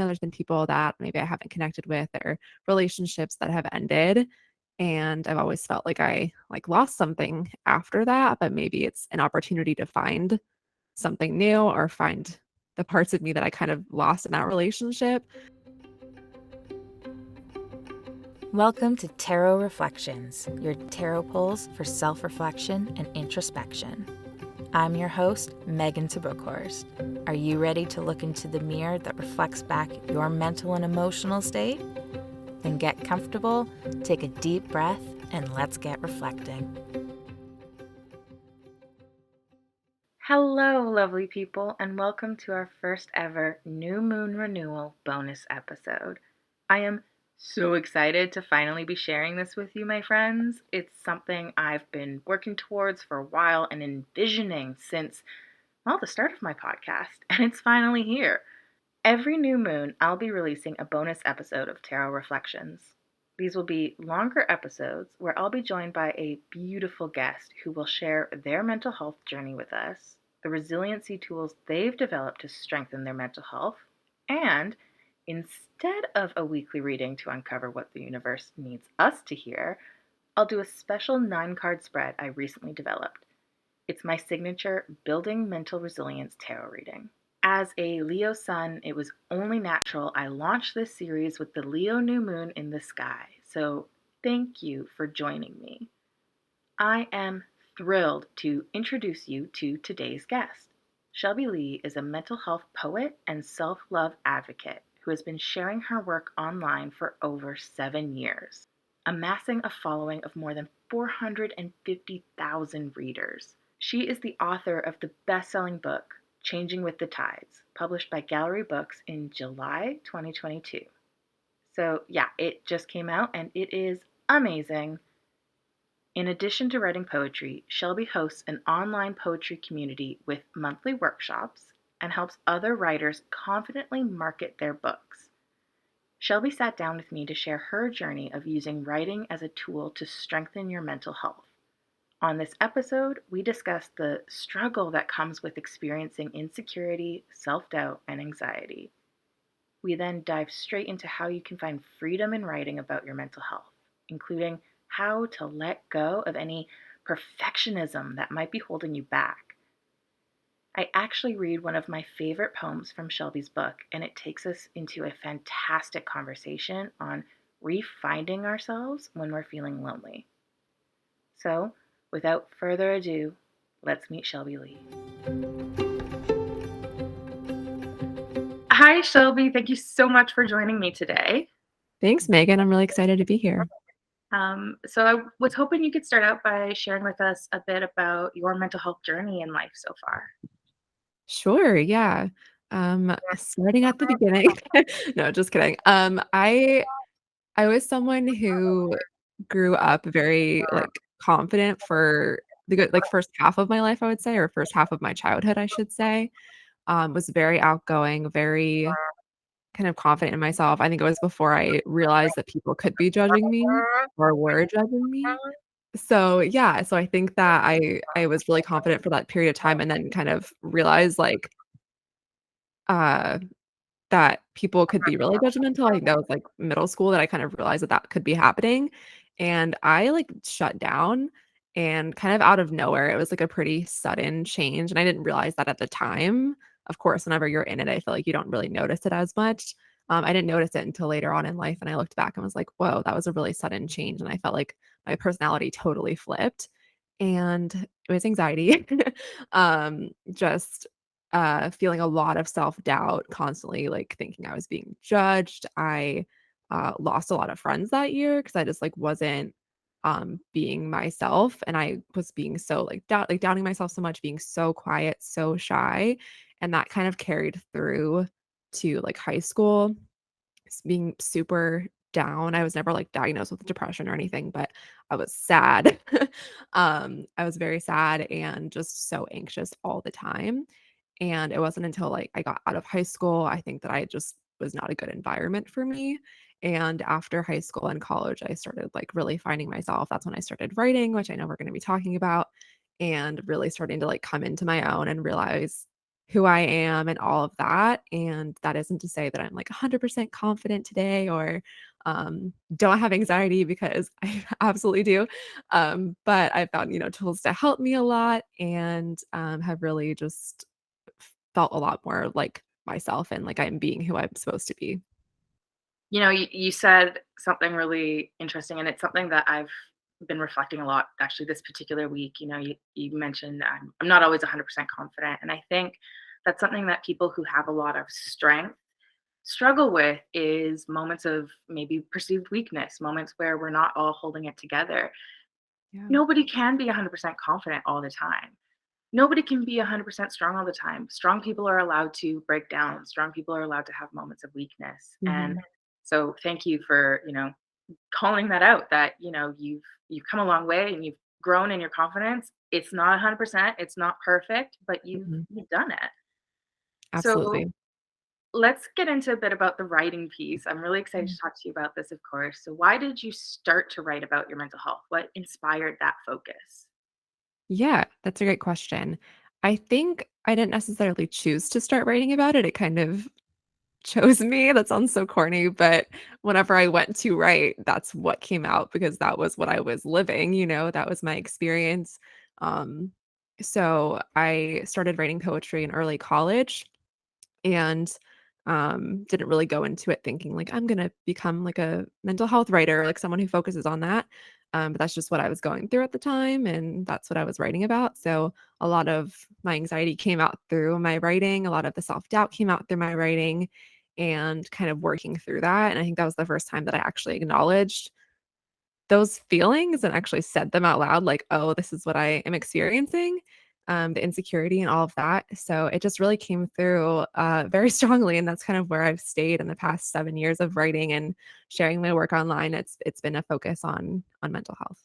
there's been people that maybe I haven't connected with or relationships that have ended. And I've always felt like I like lost something after that, but maybe it's an opportunity to find something new or find the parts of me that I kind of lost in that relationship. Welcome to Tarot Reflections, your tarot pulls for self-reflection and introspection. I'm your host, Megan Tabukhorst. Are you ready to look into the mirror that reflects back your mental and emotional state? Then get comfortable, take a deep breath, and let's get reflecting. Hello, lovely people, and welcome to our first ever New Moon Renewal bonus episode. I am so excited to finally be sharing this with you, my friends. It's something I've been working towards for a while and envisioning since, well, the start of my podcast, and it's finally here. Every new moon, I'll be releasing a bonus episode of Tarot Reflections. These will be longer episodes where I'll be joined by a beautiful guest who will share their mental health journey with us, the resiliency tools they've developed to strengthen their mental health, and instead of a weekly reading to uncover what the universe needs us to hear, I'll do a special 9-card spread I recently developed. It's my signature Building Mental Resilience tarot reading. As a Leo sun, it was only natural I launched this series with the Leo new moon in the sky, so thank you for joining me. I am thrilled to introduce you to today's guest. Shelby Leigh is a mental health poet and self-love advocate who has been sharing her work online for over 7 years, amassing a following of more than 450,000 readers. She is the author of the best-selling book, Changing with the Tides, published by Gallery Books in July 2022. So yeah, it just came out and it is amazing. In addition to writing poetry, Shelby hosts an online poetry community with monthly workshops and helps other writers confidently market their books. Shelby sat down with me to share her journey of using writing as a tool to strengthen your mental health. On this episode, we discuss the struggle that comes with experiencing insecurity, self-doubt, and anxiety. We then dive straight into how you can find freedom in writing about your mental health, including how to let go of any perfectionism that might be holding you back. I actually read one of my favorite poems from Shelby's book, and it takes us into a fantastic conversation on refinding ourselves when we're feeling lonely. So, without further ado, let's meet Shelby Leigh. Hi, Shelby. Thank you so much for joining me today. Thanks, Megan. I'm really excited to be here. So I was hoping you could start out by sharing with us a bit about your mental health journey in life so far. Sure, yeah. Starting at the beginning. No, just kidding. I was someone who grew up very, like, confident for the good like, first half of my life, I would say, or first half of my childhood, I should say. Was very outgoing, very kind of confident in myself. I think it was before I realized that people could be judging me or were judging me. So, yeah, so I think that I was really confident for that period of time and then kind of realized, like, uh, that people could be really judgmental. I think that was, like, middle school that I kind of realized that that could be happening, and I, like, shut down, and kind of out of nowhere, it was, like, a pretty sudden change, and I didn't realize that at the time. Of course, whenever you're in it, I feel like you don't really notice it as much. I didn't notice it until later on in life, and I looked back and was like, "Whoa, that was a really sudden change," and I felt like my personality totally flipped, and it was anxiety. Just feeling a lot of self-doubt, constantly, like, thinking I was being judged. I, lost a lot of friends that year because I just, like, wasn't, being myself, and I was being so, like, doubting myself so much, being so quiet, so shy, and that kind of carried through to, like, high school, being super down. I was never, like, diagnosed with depression or anything, but I was sad. I was very sad and just so anxious all the time. And it wasn't until, like, I got out of high school, I think that I just was not a good environment for me. And after high school and college, I started, like, really finding myself. That's when I started writing, which I know we're gonna be talking about, and really starting to, like, come into my own and realize who I am and all of that, and that isn't to say that I'm, like, 100% confident today or, don't have anxiety because I absolutely do, but I found, tools to help me a lot and, have really just felt a lot more like myself and like I'm being who I'm supposed to be. You said something really interesting, and it's something that I've been reflecting a lot actually this particular week. You mentioned I'm not always 100% confident. And I think that's something that people who have a lot of strength struggle with is moments of maybe perceived weakness, moments where we're not all holding it together. Yeah. Nobody can be 100% confident all the time. Nobody can be 100% strong all the time. Strong people are allowed to break down. Strong people are allowed to have moments of weakness. And Mhm. so thank you for, calling that out that, you've come a long way and you've grown in your confidence. It's not 100%, it's not perfect, but you've Mhm. you've done it. So Absolutely. let's get into a bit about the writing piece. I'm really excited to talk to you about this, of course. So why did you start to write about your mental health? What inspired that focus? Yeah, that's a great question. I think I didn't necessarily choose to start writing about it. It kind of chose me. That sounds so corny, but whenever I went to write, that's what came out because that was what I was living, that was my experience. Um, so I started writing poetry in early college and didn't really go into it thinking like I'm gonna become like a mental health writer, like someone who focuses on that. But that's just what I was going through at the time, and that's what I was writing about. So a lot of my anxiety came out through my writing. A lot of the self doubt came out through my writing, and kind of working through that. And I think that was the first time that I actually acknowledged those feelings and actually said them out loud, like, "Oh, this is what I am experiencing," the insecurity and all of that. So it just really came through, very strongly, and that's kind of where I've stayed in the past 7 years of writing and sharing my work online. It's been a focus on mental health.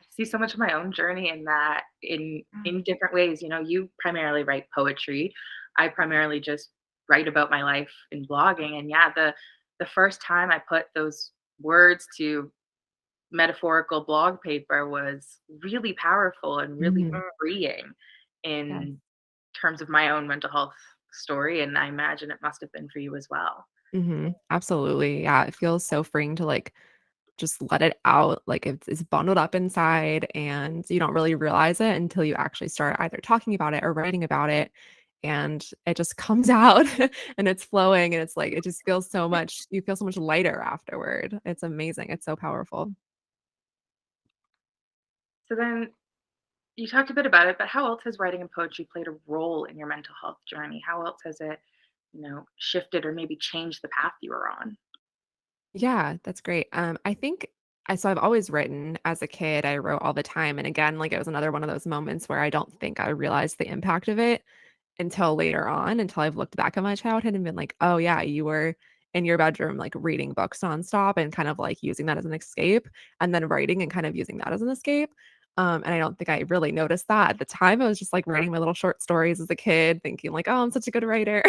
I see so much of my own journey in that in different ways. You primarily write poetry. I primarily just write about my life in blogging. And yeah, the first time I put those words to metaphorical blog paper was really powerful and really Mhm. freeing Yes. in terms of my own mental health story. And I imagine it must have been for you as well. Mhm. Absolutely, yeah, it feels so freeing to, like, just let it out, like, it's bundled up inside, and you don't really realize it until you actually start either talking about it or writing about it, and it just comes out, and it's flowing, and it's like it just feels so much you feel so much lighter afterward. It's amazing, it's so powerful. So then you talked a bit about it, but how else has writing and poetry played a role in your mental health journey? How else has it, shifted or maybe changed the path you were on? Yeah, that's great. I think I've always written as a kid. I wrote all the time, and again, like, it was another one of those moments where I don't think I realized the impact of it until later on, until I've looked back at my childhood and been like, "Oh, yeah, you were in your bedroom, like, reading books nonstop and kind of, like, using that as an escape, and then writing and kind of using that as an escape." And I don't think I really noticed that at the time. I was just, like, writing my little short stories as a kid, thinking like, "Oh, I'm such a good writer.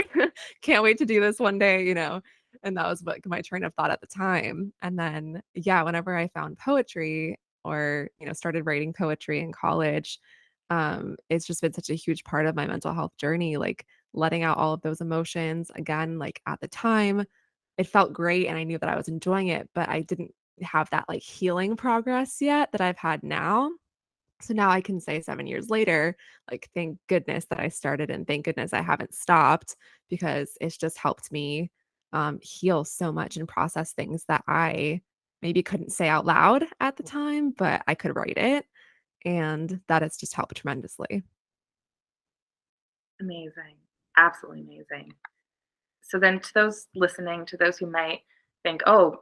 Can't wait to do this one day," And that was what my train of thought at the time. And then, yeah, whenever I found poetry or, started writing poetry in college, it's just been such a huge part of my mental health journey, like letting out all of those emotions. Again, like at the time, it felt great and I knew that I was enjoying it, but I didn't have that like healing progress yet that I've had now. So now I can say 7 years later, like, thank goodness that I started and thank goodness I haven't stopped because it's just helped me, heal so much and process things that I maybe couldn't say out loud at the time, but I could write it, and that has just helped tremendously. Amazing. Absolutely amazing. So then to those listening, to those who might think, "Oh,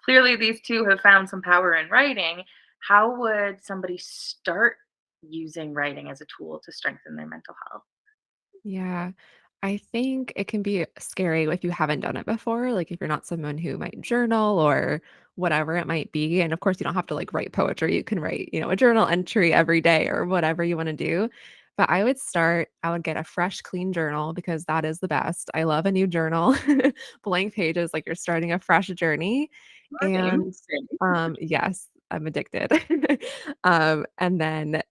clearly these two have found some power in writing," how would somebody start using writing as a tool to strengthen their mental health? Yeah. I think it can be scary if you haven't done it before, like if you're not someone who might journal or whatever it might be. And of course, you don't have to like write poetry. You can write, a journal entry every day or whatever you want to do. But I would get a fresh, clean journal because that is the best. I love a new journal, blank pages, like you're starting a fresh journey. Same, And same. yes, I'm addicted. And then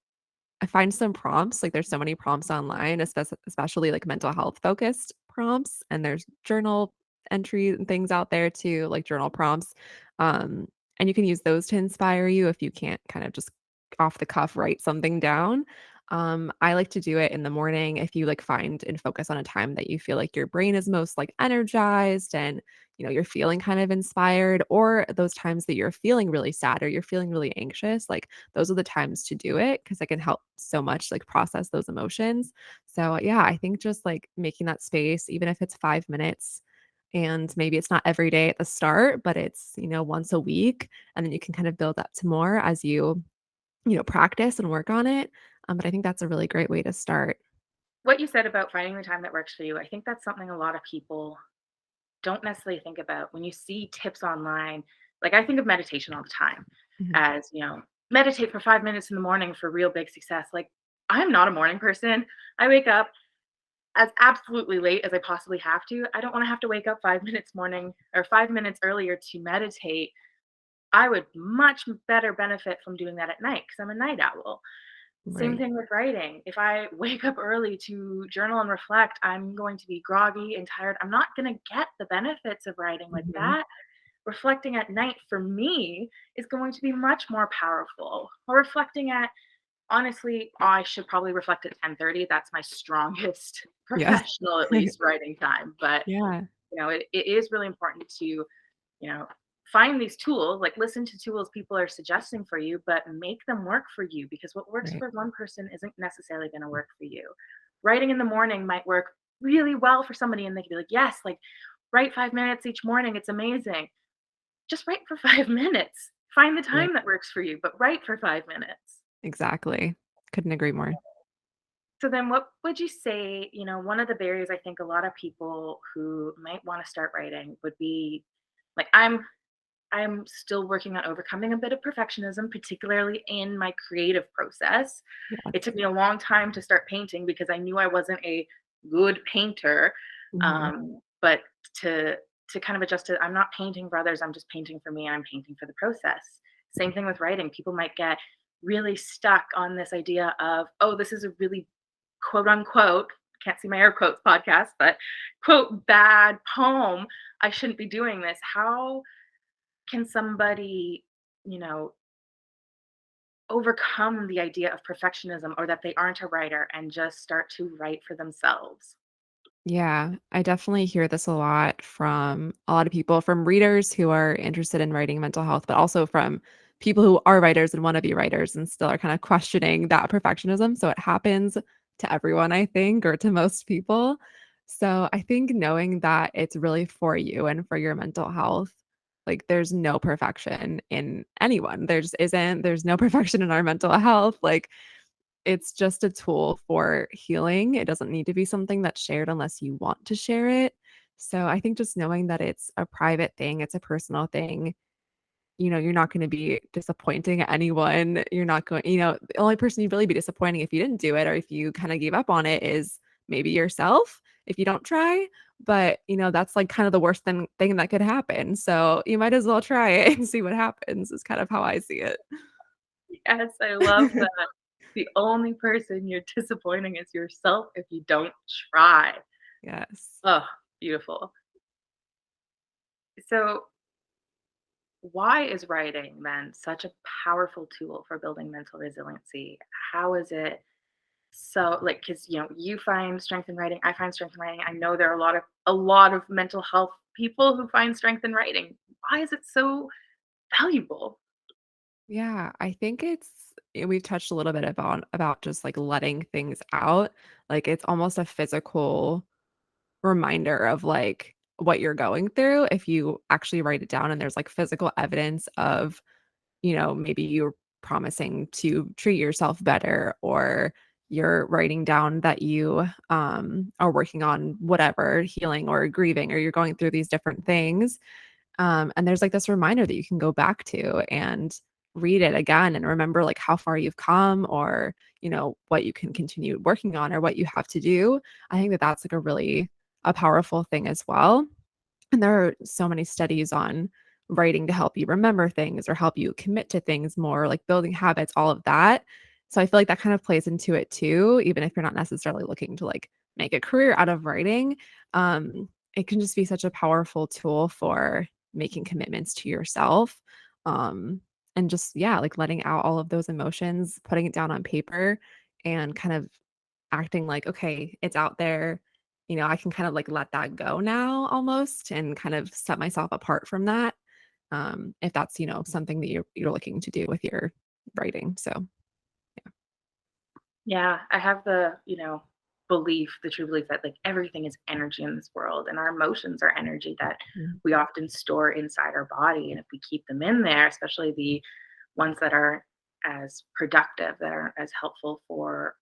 I find some prompts, like, there's so many prompts online, especially, like, mental health focused prompts, and there's journal entry and things out there too, like journal prompts, um, and you can use those to inspire you if you can't kind of just off the cuff write something down. I like to do it in the morning if you, like, find and focus on a time that you feel like your brain is most, like, energized and, you're feeling kind of inspired, or those times that you're feeling really sad or you're feeling really anxious, like, those are the times to do it because it can help so much, like, process those emotions. So, yeah, I think just, like, making that space, even if it's 5 minutes, and maybe it's not every day at the start, but it's, once a week, and then you can kind of build up to more as you practice and work on it. But I think that's a really great way to start. What you said about finding the time that works for you, I think that's something a lot of people don't necessarily think about when you see tips online. Like, I think of meditation all the time Mhm. as, meditate for 5 minutes in the morning for real big success. Like, I'm not a morning person. I wake up as absolutely late as I possibly have to. I don't want to have to wake up 5 minutes morning or 5 minutes earlier to meditate. I would much better benefit from doing that at night because I'm a night owl. Same Right. thing with writing. If I wake up early to journal and reflect, I'm going to be groggy and tired. I'm not going to get the benefits of writing like Mhm. that. Reflecting at night for me is going to be much more powerful. Or reflecting at, honestly, I should probably reflect at 10:30. That's my strongest Yeah. professional, at least, writing time. But Yeah. it is really important to, find these tools, like listen to tools people are suggesting for you, but make them work for you, because what works Right. for one person isn't necessarily going to work for you. Writing in the morning might work really well for somebody, and they can be like, yes, like, write 5 minutes each morning. It's amazing. Just write for 5 minutes. Find the Right. time that works for you, but write for 5 minutes. Exactly. Couldn't agree more. So then what would you say, one of the barriers I think a lot of people who might want to start writing would be, like, I'm still working on overcoming a bit of perfectionism, particularly in my creative process. It Yes. took me a long time to start painting because I knew I wasn't a good painter. Mhm. But to kind of adjust to, I'm not painting for others. I'm just painting for me. I'm painting for the process. Same thing with writing. People might get really stuck on this idea of, oh, this is a really quote unquote, can't see my air quotes podcast, but quote bad poem. I shouldn't be doing this. How can somebody, you know, overcome the idea of perfectionism, or that they aren't a writer, and just start to write for themselves? Yeah, I definitely hear this a lot from a lot of people, from readers who are interested in writing mental health, but also from people who are writers and want to be writers and still are kind of questioning that perfectionism. So it happens to everyone, I think, or to most people. So I think knowing that it's really for you and for your mental health, like there's no perfection in anyone. There's no perfection in our mental health. Like it's just a tool for healing. It doesn't need to be something that's shared unless you want to share it. So I think just knowing that it's a private thing, it's a personal thing, you're not going to be disappointing anyone. You're not going, the only person you'd really be disappointing if you didn't do it or if you kind of gave up on it is maybe yourself if you don't try. But, that's like kind of the worst thing that could happen. So you might as well try it and see what happens, is kind of how I see it. Yes, I love that. The only person you're disappointing is yourself if you don't try. Yes. Oh, beautiful. So, why is writing then such a powerful tool for building mental resiliency? How is it so, like, because you find strength in writing, I find strength in writing. I know there are a lot of mental health people who find strength in writing. Why is it so valuable? Yeah, I think we've touched a little bit about just like letting things out. Like it's almost a physical reminder of like what you're going through if you actually write it down and there's like physical evidence of, maybe you're promising to treat yourself better or you're writing down that you are working on whatever healing or grieving or you're going through these different things and there's like this reminder that you can go back to and read it again and remember like how far you've come or, what you can continue working on or what you have to do. I think that that's like a powerful thing as well. And there are so many studies on writing to help you remember things or help you commit to things more, like building habits, all of that. So I feel like that kind of plays into it too, even if you're not necessarily looking to like make a career out of writing. It can just be such a powerful tool for making commitments to yourself. Um, and just, yeah, like letting out all of those emotions, putting it down on paper and kind of acting like, okay, it's out there. I can kind of like let that go now almost and kind of set myself apart from that. If that's, something that you're looking to do with your writing. So Yeah, I have the true belief that like everything is energy in this world and our emotions are energy that yeah. we often store inside our body. And if we keep them in there, especially the ones that are as productive, that are as helpful for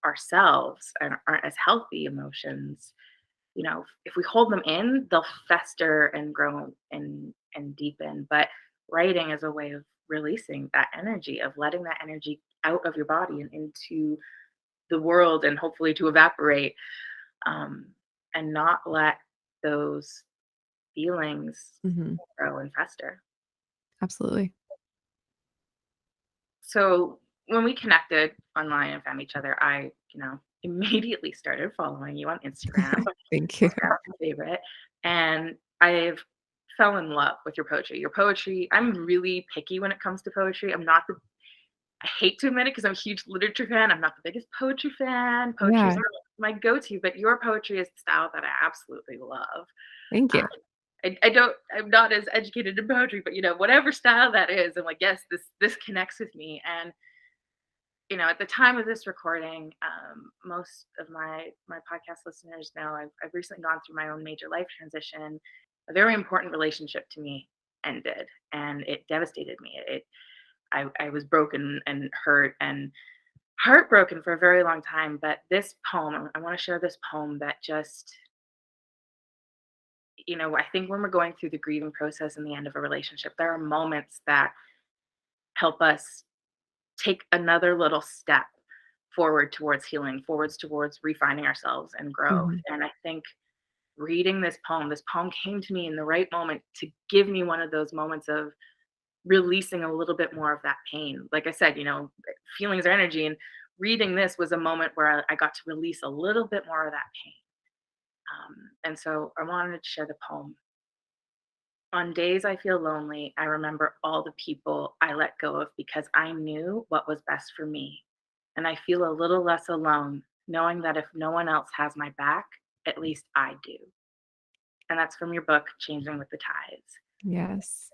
ourselves and aren't as healthy emotions, if we hold them in, they'll fester and grow and deepen. But writing is a way of releasing that energy, of letting that energy out of your body and into the world and hopefully to evaporate, um, and not let those feelings Mhm. grow and fester. Absolutely. So when we connected online and found each other, I, immediately started following you on Instagram. Thank you. Instagram's my favorite. And I've fell in love with your poetry. Your poetry, I'm really picky when it comes to poetry. I hate to admit it because I'm a huge literature fan. I'm not the biggest poetry fan. Poetry is Yeah, not my go-to, but your poetry is the style that I absolutely love. thank you. Um, I'm not as educated in poetry, but whatever style that is, I'm like, yes, this connects with me. And at the time of this recording, most of my podcast listeners know I've recently gone through my own major life transition. A very important relationship to me ended, and it devastated me. I was broken and hurt and heartbroken for a very long time. But this poem, I want to share this poem that just, I think when we're going through the grieving process and the end of a relationship, there are moments that help us take another little step forward towards healing, forwards towards refining ourselves and growth. Mhm, And I think reading this poem came to me in the right moment to give me one of those moments of releasing a little bit more of that pain. Like I said, feelings are energy. And reading this was a moment where I got to release a little bit more of that pain. And so I wanted to share the poem. On days I feel lonely, I remember all the people I let go of because I knew what was best for me. And I feel a little less alone, knowing that if no one else has my back, at least I do. And that's from your book, Changing with the Tides. yes.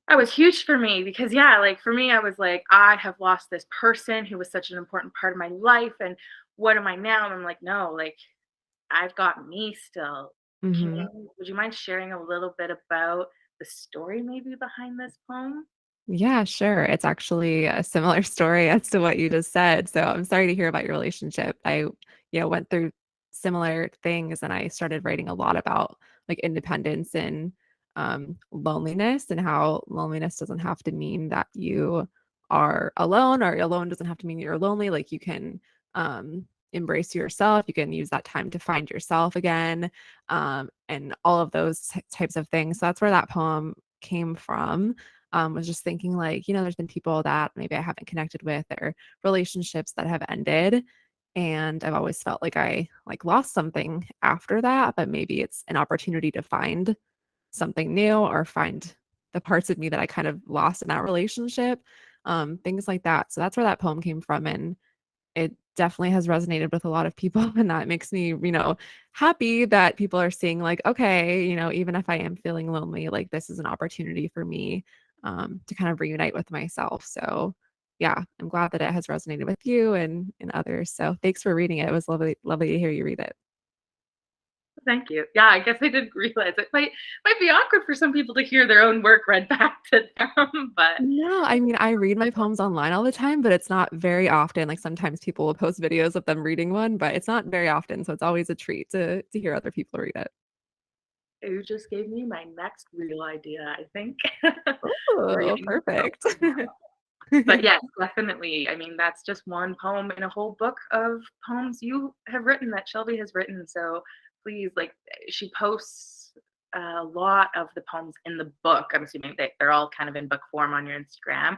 That was huge for me because, yeah, like for me, I was like, I have lost this person who was such an important part of my life. And what am I now? And I'm like, no, like I've got me still. Mhm. Would you mind sharing a little bit about the story maybe behind this poem? Yeah, sure. It's actually a similar story as to what you just said. So I'm sorry to hear about your relationship. I, went through similar things and I started writing a lot about like independence and loneliness and how loneliness doesn't have to mean that you are alone or alone doesn't have to mean you're lonely. Like you can embrace yourself. You can use that time to find yourself again, and all of those types of things. So that's where that poem came from. Was just thinking like, there's been people that maybe I haven't connected with or relationships that have ended. And I've always felt like I like lost something after that, but maybe it's an opportunity to find something new or find the parts of me that I kind of lost in that relationship. Things like that. So that's where that poem came from. And it definitely has resonated with a lot of people, and that makes me, happy that people are seeing like, okay, even if I am feeling lonely, like this is an opportunity for me to kind of reunite with myself. So yeah, I'm glad that it has resonated with you and others. So thanks for reading it. It was lovely to hear you read it. Thank you. Yeah, I guess I didn't realize it might be awkward for some people to hear their own work read back to them, but No, I mean, I read my poems online all the time, but it's not very often. Like sometimes people will post videos of them reading one, but it's not very often. So it's always a treat to hear other people read it. you just gave me my next real idea, I think. Oh, Reading perfect. poems. But yes, definitely. I mean, that's just one poem in a whole book of poems you have written that Shelby has written. So please, like, she posts a lot of the poems in the book. I'm assuming they're all kind of in book form on your Instagram.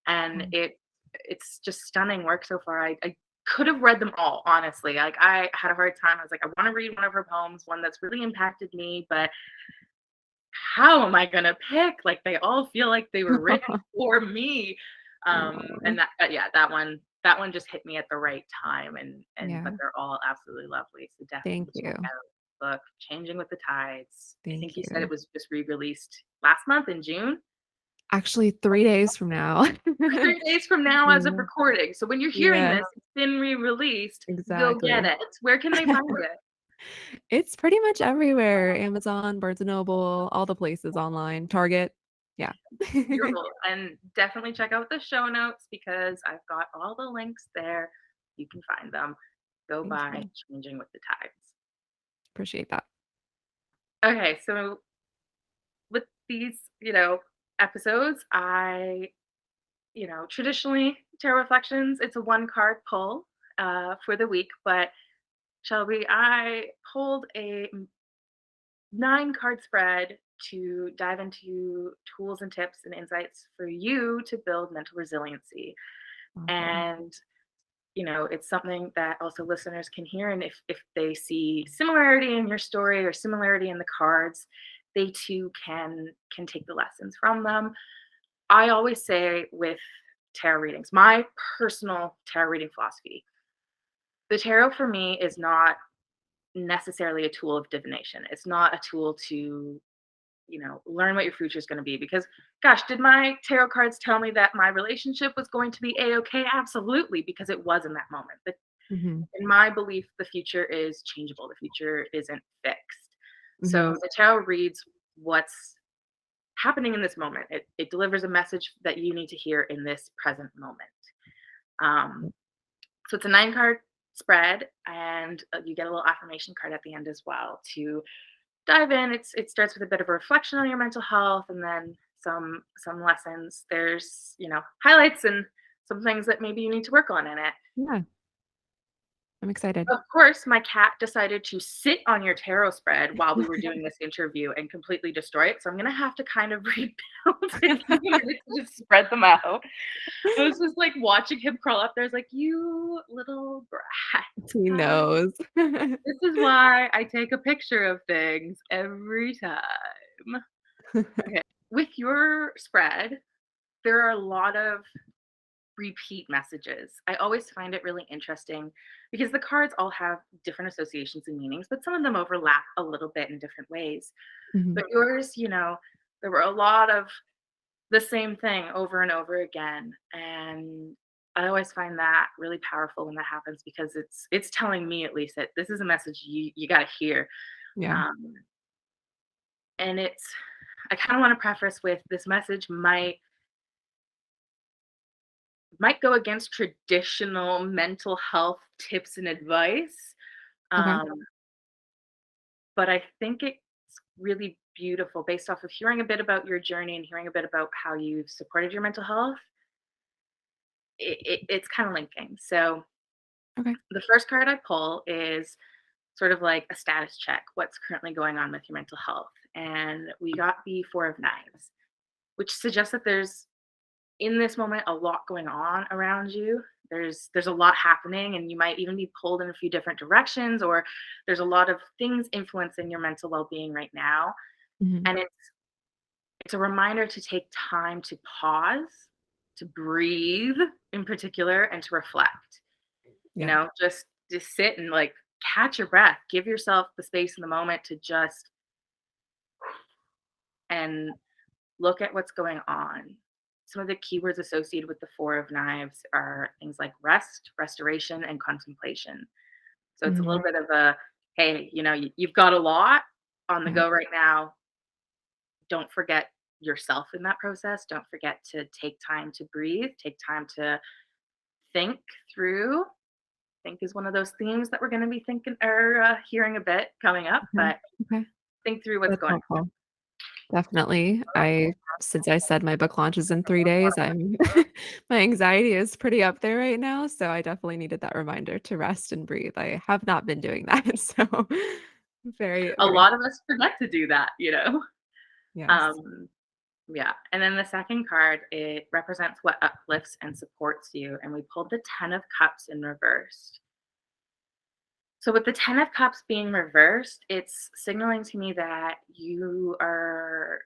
And Mm. it it's just stunning work so far. I could have read them all, honestly. Like, I had a hard time. I was like, I want to read one of her poems, one that's really impacted me, but how am I gonna pick? Like, they all feel like they were written for me. Aw, And yeah, that one just hit me at the right time, and but yeah. they're all absolutely lovely. So Thank definitely check you. out the book, Changing with the Tides. I think Thank you said it you. was just re-released last month in June. Actually, 3 days from now. 3 days from now as of Yeah. recording. So when you're hearing Yeah, this, it's been re-released. Go get exactly. it. Where can they find it? It's pretty much everywhere. Amazon, Barnes& and Noble, all the places online, Target. Yeah. Beautiful. And definitely check out the show notes because I've got all the links there. You can find them. Go Thank by you. Changing with the Tides. Appreciate that. Okay, so with these, episodes, traditionally tarot reflections, it's a one card pull for the week, but Shelby, I pulled a 9 card spread to dive into tools and tips and insights for you to build mental resiliency. Awesome. And it's something that also listeners can hear. And if they see similarity in your story or similarity in the cards, they too can take the lessons from them. I always say with tarot readings, my personal tarot reading philosophy, the tarot for me is not necessarily a tool of divination. It's not a tool to learn what your future is going to be. Because, gosh, did my tarot cards tell me that my relationship was going to be a-okay? Absolutely, because it was in that moment. But Mhm. in my belief, the future is changeable. The future isn't fixed. So Mhm. the tarot reads what's happening in this moment. It delivers a message that you need to hear in this present moment. Um, so it's a 9 card spread, and you get a little affirmation card at the end as well to dive in. It starts with a bit of a reflection on your mental health, and then some lessons. There's highlights and some things that maybe you need to work on in it. Yeah, I'm excited. Of course, my cat decided to sit on your tarot spread while we were doing this interview and completely destroy it. So I'm gonna have to kind of rebuild it in order to just spread them out. I was just like watching him crawl up there. I was like, "You little brat." He knows. This is why I take a picture of things every time. Okay. With your spread, there are a lot of repeat messages. I always find it really interesting because the cards all have different associations and meanings, but some of them overlap a little bit in different ways. Mhm. But yours, there were a lot of the same thing over and over again. And I always find that really powerful when that happens because it's telling me at least that this is a message you got to hear. Yeah. Um, and I kind of want to preface with this message might go against traditional mental health tips and advice. Okay. Um, but I think it's really beautiful based off of hearing a bit about your journey and hearing a bit about how you've supported your mental health. It's kind of linking. So Okay. the first card I pull is sort of like a status check. What's currently going on with your mental health? And we got the Four of Knives, which suggests that there's in this moment a lot going on around you. There's a lot happening, and you might even be pulled in a few different directions, or there's a lot of things influencing your mental well-being right now. Mhm. And it's a reminder to take time to pause, to breathe in particular, and to reflect. Yeah. Just sit and like catch your breath. Give yourself the space in the moment to just and look at what's going on. Some of the keywords associated with the Four of Knives are things like rest, restoration, and contemplation. So it's a Mhm. little bit of a hey, you've got a lot on the Yeah. go right now. Don't forget yourself in that process. Don't forget to take time to breathe, take time to think through. Think is one of those themes that we're going to be thinking or hearing a bit coming up, Okay. but Okay. think through what's That's going on. helpful. Definitely. Since I said my book launches in 3 days, I'm my anxiety is pretty up there right now, so I definitely needed that reminder to rest and breathe. I have not been doing that, so very, A very lot of us forget to do that. yes. Um, Yeah. And then the second card, it represents what uplifts and supports you. And we pulled the 10 of Cups in reverse. So, with the 10 of Cups being reversed, it's signaling to me that you are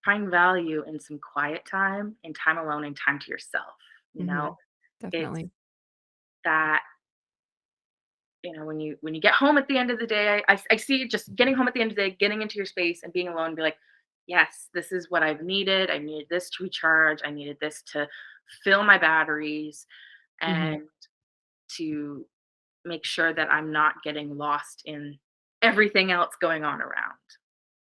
find value in some quiet time and time alone and time to yourself. You know, Mhm. it's Definitely. that, when you get home at the end of the day, I see just getting home at the end of the day, getting into your space and being alone, and be like, yes, this is what I've needed. I needed this to recharge. I needed this to fill my batteries Mhm. and to make sure that I'm not getting lost in everything else going on around.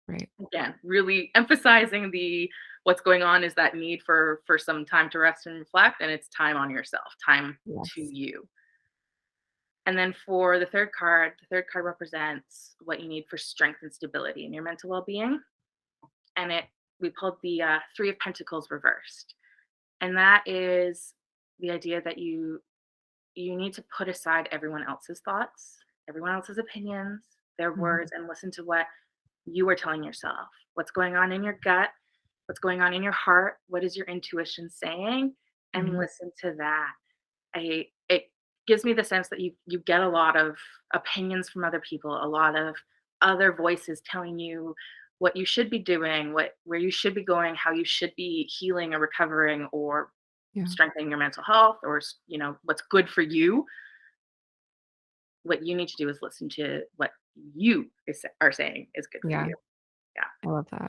Right. Again, really emphasizing the what's going on is that need for some time to rest and reflect, and it's time on yourself, time to Yes. you. And then for the third card represents what you need for strength and stability in your mental well-being. And we pulled the 3 of Pentacles reversed, and that is the idea that you need to put aside everyone else's thoughts, everyone else's opinions, their Mhm. words, and listen to what you are telling yourself. What's going on in your gut? What's going on in your heart? What is your intuition saying? And Mhm. listen to that. It gives me the sense that you get a lot of opinions from other people, a lot of other voices telling you what you should be doing, where you should be going, how you should be healing or recovering or Yeah. strengthening your mental health, or what's good for you. What you need to do is listen to what are saying is good for Yeah. you. Yeah, I love that. yeah.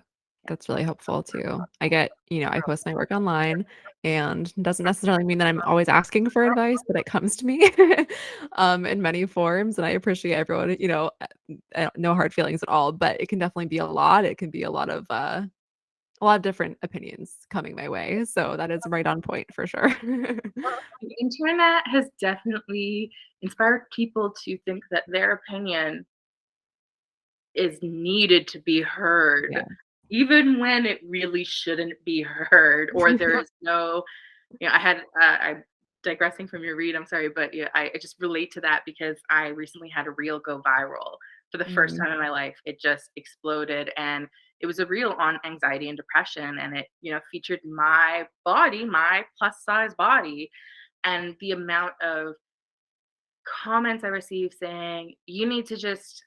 That's really helpful too. I post my work online and doesn't necessarily mean that I'm always asking for advice, but it comes to me in many forms. And I appreciate everyone, no hard feelings at all, but it can definitely be a lot. It can be a lot of different opinions coming my way. So that is right on point for sure. The internet has definitely inspired people to think that their opinion is needed to be heard, Yeah. even when it really shouldn't be heard, or there is no, I'm digressing from your read, I'm sorry, but yeah, I just relate to that because I recently had a reel go viral for the first Mhm. time in my life. It just exploded, and it was a reel on anxiety and depression, and it, featured my body, my plus size body, and the amount of comments I received saying, "You need to just,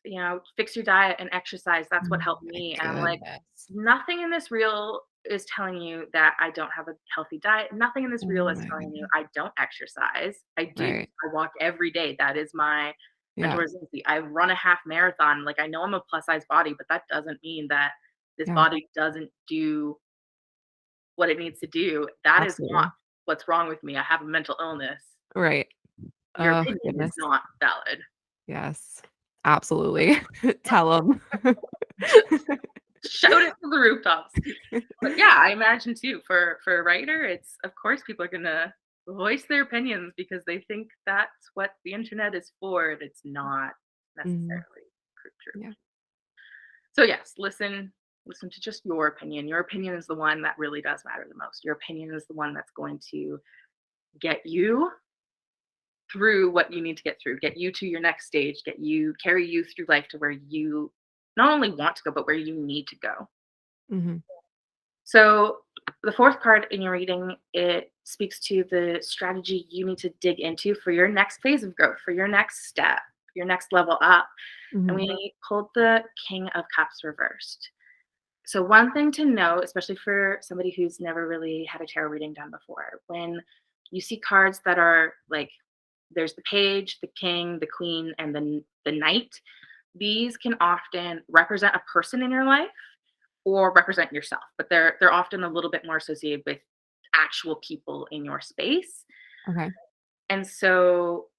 fix your diet and exercise. That's what Oh helped my me." And I'm like, goodness. nothing in this reel is telling you that I don't have a healthy diet. Nothing in this Oh reel is my telling you goodness. I don't exercise. I do. Right. I walk every day. That is my mental Yeah. resiliency. I run a half marathon. Like, I know I'm a plus size body, but that doesn't mean that this Yeah. body doesn't do what it needs to do. That is not Absolutely. what's wrong with me. I have a mental illness. Right. Your Oh opinion is goodness. not valid. Yes. Absolutely. Tell 'em. Shout it to the rooftops. But yeah, I imagine too for a writer, it's of course people are gonna voice their opinions because they think that's what the internet is for, and it's not Mhm. necessarily true. Yeah. So yes, listen to just your opinion. Your opinion is the one that really does matter the most. Your opinion is the one that's going to get you through what you need to get through, get you to your next stage, carry you through life to where you not only want to go, but where you need to go. Mhm. So the fourth card in your reading, it speaks to the strategy you need to dig into for your next phase of growth, for your next step, your next level up. And Mhm. we pulled the King of Cups reversed. So one thing to know, especially for somebody who's never really had a tarot reading done before, when you see cards that are like there's the page, the king, the queen, and the knight, these can often represent a person in your life or represent yourself, but they're often a little bit more associated with actual people in your space. Okay. And so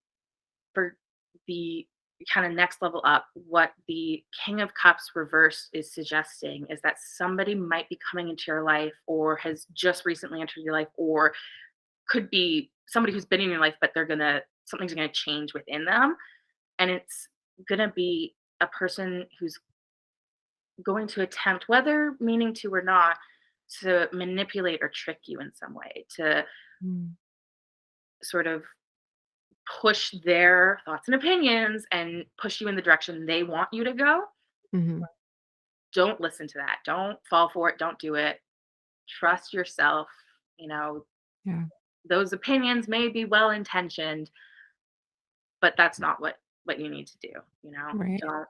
for the kind of next level up, what the King of Cups reverse is suggesting is that somebody might be coming into your life or has just recently entered your life or could be somebody who's been in your life, but something's gonna change within them. And it's gonna be a person who's going to attempt, whether meaning to or not, to manipulate or trick you in some way, to Mm. sort of push their thoughts and opinions and push you in the direction they want you to go. Mhm. Don't listen to that. Don't fall for it. Don't do it. trust yourself. You know, Yeah. those opinions may be well intentioned, but that's not what you need to do. Right. Don't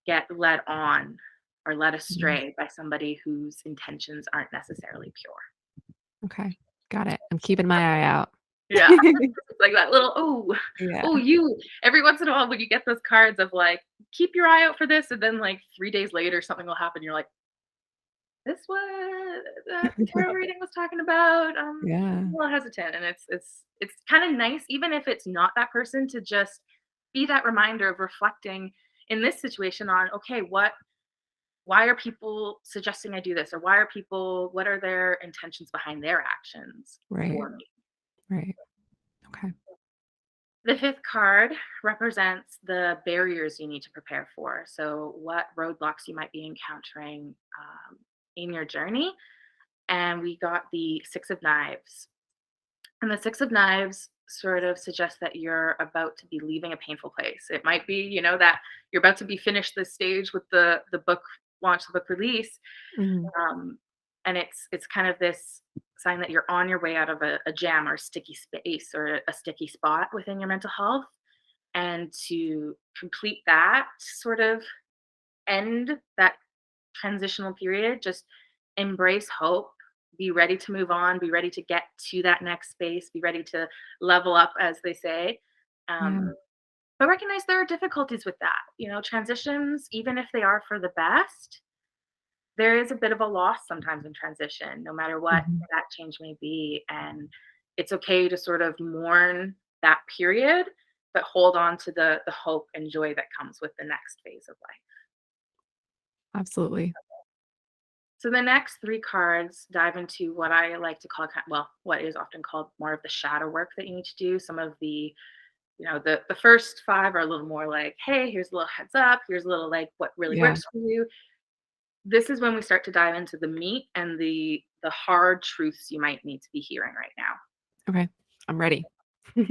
get led on or led Mhm. astray by somebody whose intentions aren't necessarily pure. Okay. Got it. I'm keeping my eye out. Yeah. It's like that little, oh, Yeah. you every once in a while when you get those cards of like, keep your eye out for this, and then like 3 days later something will happen. You're like, this what that tarot reading was talking about. Yeah. I'm a little hesitant, and it's kind of nice, even if it's not that person, to just be that reminder of reflecting in this situation on, okay, why are people suggesting I do this, or what are their intentions behind their actions Right. for me. Right. Okay. The fifth card represents the barriers you need to prepare for. So, what roadblocks you might be encountering in your journey. And we got the Six of Knives. And the Six of Knives sort of suggests that you're about to be leaving a painful place. It might be, that you're about to be finished this stage with the book launch, the book release, Mhm. um, and it's kind of this sign that you're on your way out of a jam or a sticky space or a sticky spot within your mental health. And to complete that, sort of end that transitional period, just embrace hope, be ready to move on, be ready to get to that next space, be ready to level up, as they say. Yeah. um, but recognize there are difficulties with that. Transitions, even if they are for the best, there is a bit of a loss sometimes in transition, no matter what Mhm. that change may be. And it's okay to sort of mourn that period, but hold on to the hope and joy that comes with the next phase of life. Absolutely. So the next three cards dive into what I like to call, well, what is often called more of the shadow work that you need to do. Some of the first five are a little more like, hey, here's a little heads up, here's a little like what really Yeah. works for you. This is when we start to dive into the meat and the hard truths you might need to be hearing right now. Okay. I'm ready. So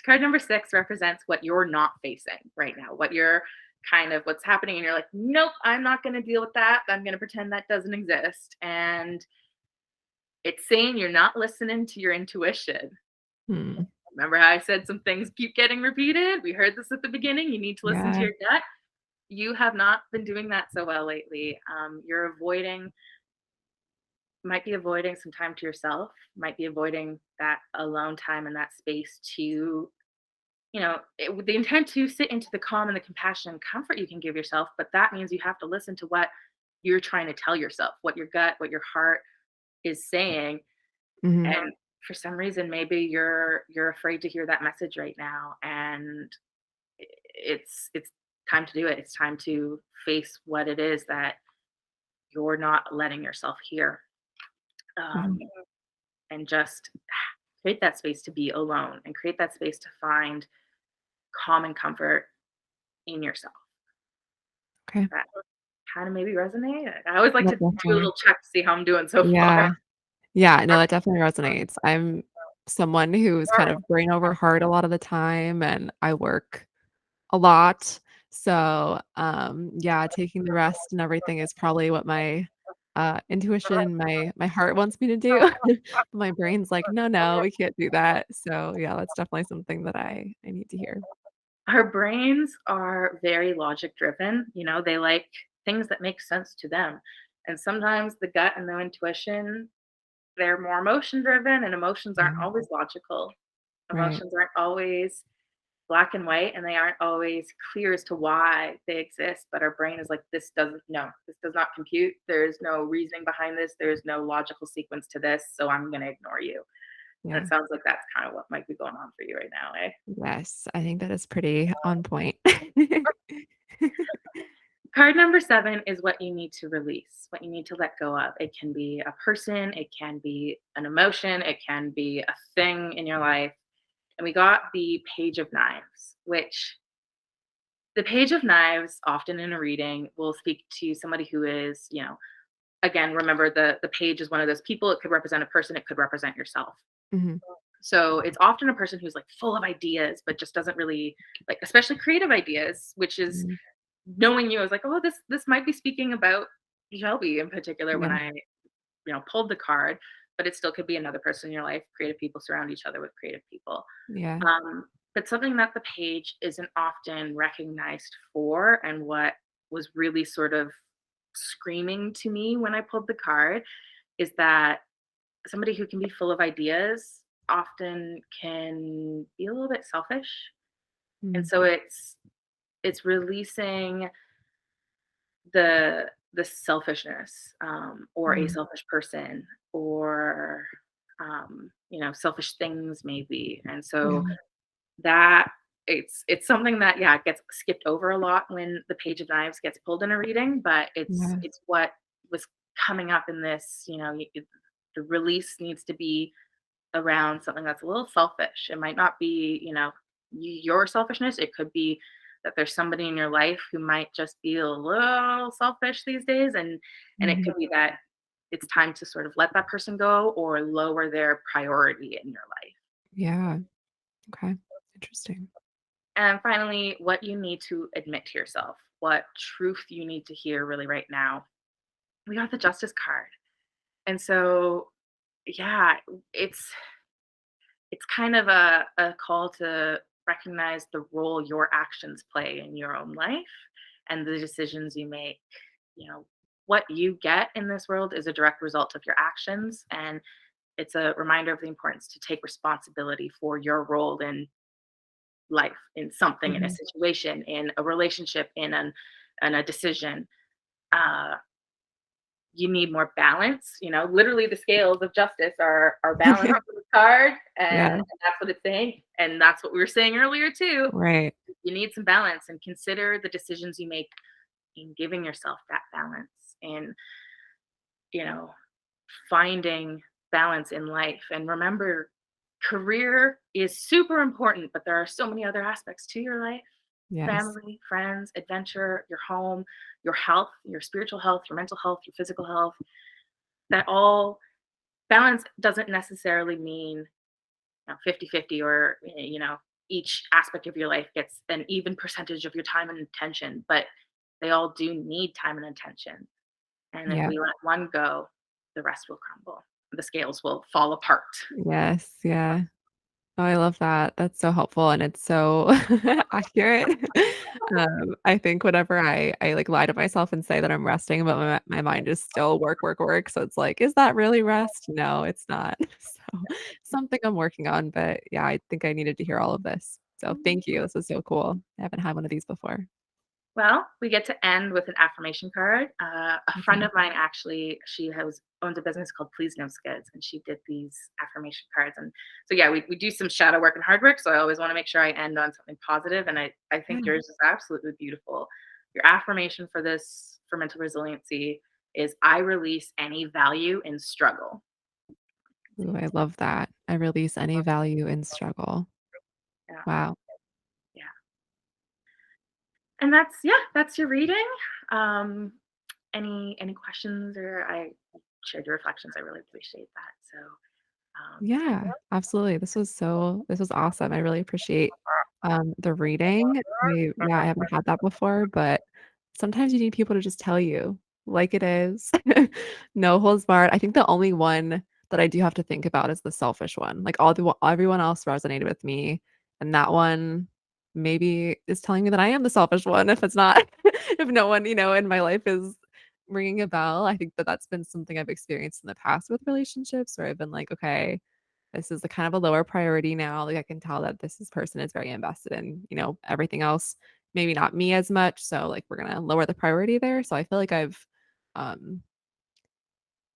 card number six represents what you're not facing right now, what you're kind of what's happening, and you're like, nope, I'm not going to deal with that. I'm going to pretend that doesn't exist. And it's saying you're not listening to your intuition. Hmm. Remember how I said some things keep getting repeated? We heard this at the beginning. You need to listen to Yeah. your gut. You have not been doing that so well lately. You're might be avoiding some time to yourself, might be avoiding that alone time and that space to, with the intent to sit into the calm and the compassion and comfort you can give yourself. But that means you have to listen to what you're trying to tell yourself, what your gut, what your heart is saying. Mhm. And for some reason, maybe you're afraid to hear that message right now. And it's time to do it. It's time to face what it is that you're not letting yourself hear. Um, Mhm. and just create that space to be alone and create that space to find calm and comfort in yourself. Okay. That kind of maybe resonate. I always like That to do a definitely little check to see how I'm doing so far. Yeah. Yeah, no, that definitely resonates. I'm someone who's kind of brain over heart a lot of the time, and I work a lot. So, yeah, taking the rest and everything is probably what my, intuition, my heart wants me to do. My brain's like, "No, no, we can't do that." So, yeah, that's definitely something that I need to hear. Our brains are very logic driven. They like things that make sense to them. And sometimes the gut and the intuition, they're more emotion driven, and emotions aren't Mhm. always logical. Right. Emotions aren't always black and white, and they aren't always clear as to why they exist. But our brain is like, this doesn't, no, this does not compute. There's no reasoning behind this. There's no logical sequence to this. So I'm going to ignore you. And Yeah. it sounds like that's kind of what might be going on for you right now, eh? Yes, I think that is pretty on point. Card number seven is what you need to release, what you need to let go of. It can be a person, it can be an emotion, it can be a thing in your life. And we got the Page of Knives, which the Page of Knives, often in a reading, will speak to somebody who is, again, remember the page is one of those people. It could represent a person, it could represent yourself. Mhm. So it's often a person who's like full of ideas, but just doesn't really like, especially creative ideas, which is Mhm. knowing you. I was like, oh, this might be speaking about Shelby in particular when Yeah. pulled the card, but it still could be another person in your life. Creative people surround each other with creative people. Yeah. But something that the page isn't often recognized for, and what was really sort of screaming to me when I pulled the card, is that somebody who can be full of ideas often can be a little bit selfish. And Mm. so it's releasing the selfishness, or a Mm. selfish person, or selfish things maybe. And so Yeah. that it's something that, yeah, gets skipped over a lot when the page of knives gets pulled in a reading, but it's Yeah. it's what was coming up in this. The release needs to be around something that's a little selfish. It might not be, your selfishness. It could be that there's somebody in your life who might just be a little selfish these days, and it Mhm. could be that it's time to sort of let that person go or lower their priority in your life. Yeah. Okay. Interesting. And finally, what you need to admit to yourself, what truth you need to hear really right now. We got the justice card. And so, yeah, it's it's kind of a call to recognize the role your actions play in your own life and the decisions you make. What you get in this world is a direct result of your actions. And it's a reminder of the importance to take responsibility for your role in life, in something, in a Mhm. situation, in a relationship, in a decision. Uh, you need more balance. Literally the scales of justice are balanced on the card, and Yeah. that's what it's saying. And that's what we were saying earlier too. Right. You need some balance, and consider the decisions you make in giving yourself that balance, and you know, finding balance in life. And remember, career is super important, but there are so many other aspects to your life: Yes. family, friends, adventure, your home, your health, your spiritual health, your mental health, your physical health. That all balance doesn't necessarily mean 50-50, or each aspect of your life gets an even percentage of your time and attention, but they all do need time and attention. And if Yeah. we let one go, the rest will crumble. The scales will fall apart. Yes. Yeah. Oh, I love that. That's so helpful and it's so accurate. I think whenever I like lie to myself and say that I'm resting, but my mind is still work, work, work. So it's like, is that really rest? No, it's not. So something I'm working on, but yeah, I think I needed to hear all of this. So thank you. This is so cool. I haven't had one of these before. Well, we get to end with an affirmation card. A friend Okay. of mine, actually, she has owns a business called Please No Skids, and she did these affirmation cards. And so, yeah, we do some shadow work and hard work. So I always want to make sure I end on something positive, and I think Yeah. yours is absolutely beautiful. Your affirmation for this, for mental resiliency, is: I release any value in struggle. Ooh, I love that. I release any value in struggle. Yeah, Wow. yeah. And that's your reading. Um, any questions, or I shared your reflections. I really appreciate that. So, Yeah, absolutely. This was awesome. I really appreciate the reading. I haven't had that before, but sometimes you need people to just tell you like it is. No holds barred. I think the only one that I do have to think about is the selfish one. Like everyone else resonated with me, and that one maybe is telling me that I am the selfish one if it's not if no one, in my life is ringing a bell. I think that that's been something I've experienced in the past with relationships where I've been like, okay, this is a kind of a lower priority now. Like I can tell that this person is very invested in, everything else, maybe not me as much. So like we're gonna lower the priority there. So I feel like I've um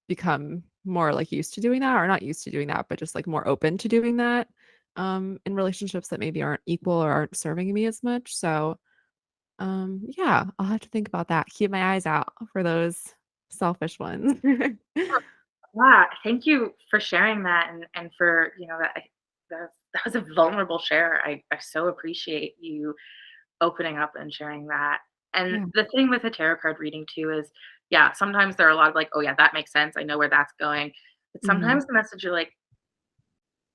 become more like used to doing that, or not used to doing that, but just like more open to doing that in relationships that maybe aren't equal or aren't serving me as much. So yeah, I'll have to think about that. Keep my eyes out for those selfish ones. yeah, thank you for sharing that, and for that was a vulnerable share. I so appreciate you opening up and sharing that. And Yeah. the thing with a tarot card reading too is, yeah, sometimes there are a lot of like, oh yeah, that makes sense. I know where that's going. But Mhm. sometimes the message, you're like,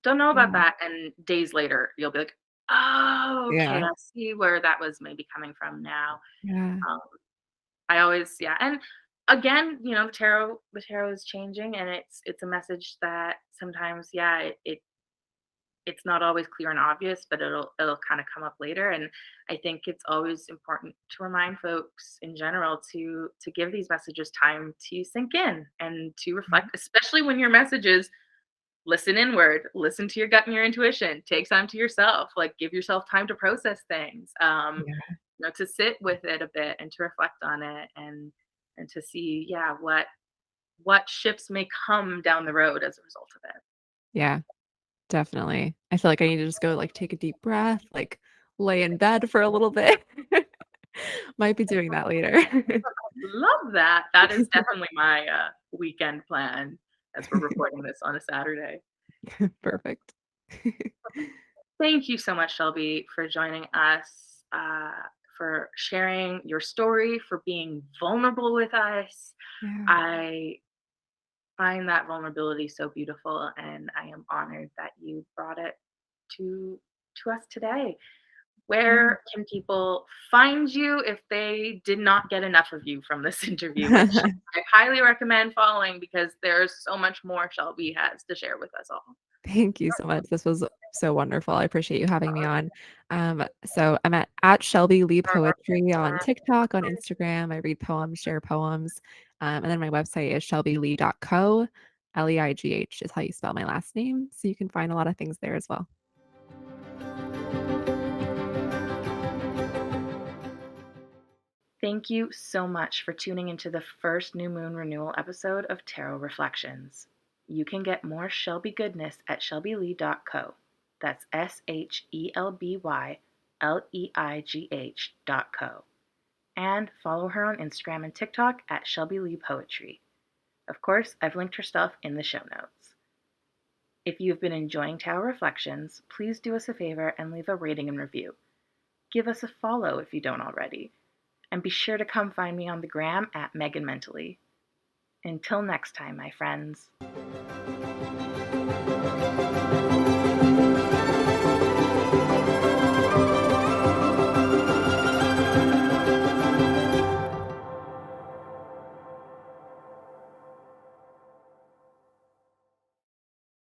don't know about Yeah. that, and days later you'll be like, oh, okay, Yeah. I see where that was maybe coming from now. Yeah. Um, I always, yeah. And again, the tarot is changing, and it's a message that sometimes, yeah, it's not always clear and obvious, but it'll kind of come up later. And I think it's always important to remind folks in general to give these messages time to sink in and to reflect, especially when your messages listen inward, listen to your gut and your intuition, take time to yourself, like give yourself time to process things, Yeah. to sit with it a bit and to reflect on it, and to see, yeah, what shifts may come down the road as a result of it. Yeah, definitely. I feel like I need to just go, like, take a deep breath, like, lay in bed for a little bit. Might be doing that later. Love that. That is definitely my weekend plan as we're recording this on a Saturday. Perfect. Thank you so much, Shelby, for joining us, for sharing your story, for being vulnerable with us. Yeah, I find that vulnerability so beautiful, and I am honored that you brought it to us today. yeah. Where can people find you if they did not get enough of you from this interview, which I highly recommend following because there's so much more Shelby has to share with us all. Thank you so much. This was so wonderful. I appreciate you having me on. So I'm at Shelby Leigh Poetry on TikTok, on Instagram. I read poems, share poems. And then my website is shelbyleigh.co. Leigh is how you spell my last name. So you can find a lot of things there as well. Thank you so much for tuning into the first New Moon Renewal episode of Tarot Reflections. You can get more Shelby goodness at shelbyleigh.co. That's ShelbyLeigh.co. And follow her on Instagram and TikTok at Shelby Leigh Poetry. Of course, I've linked her stuff in the show notes. If you've been enjoying Tarot Reflections, please do us a favor and leave a rating and review. Give us a follow if you don't already. And be sure to come find me on the gram at Megan Mentally. Until next time, my friends.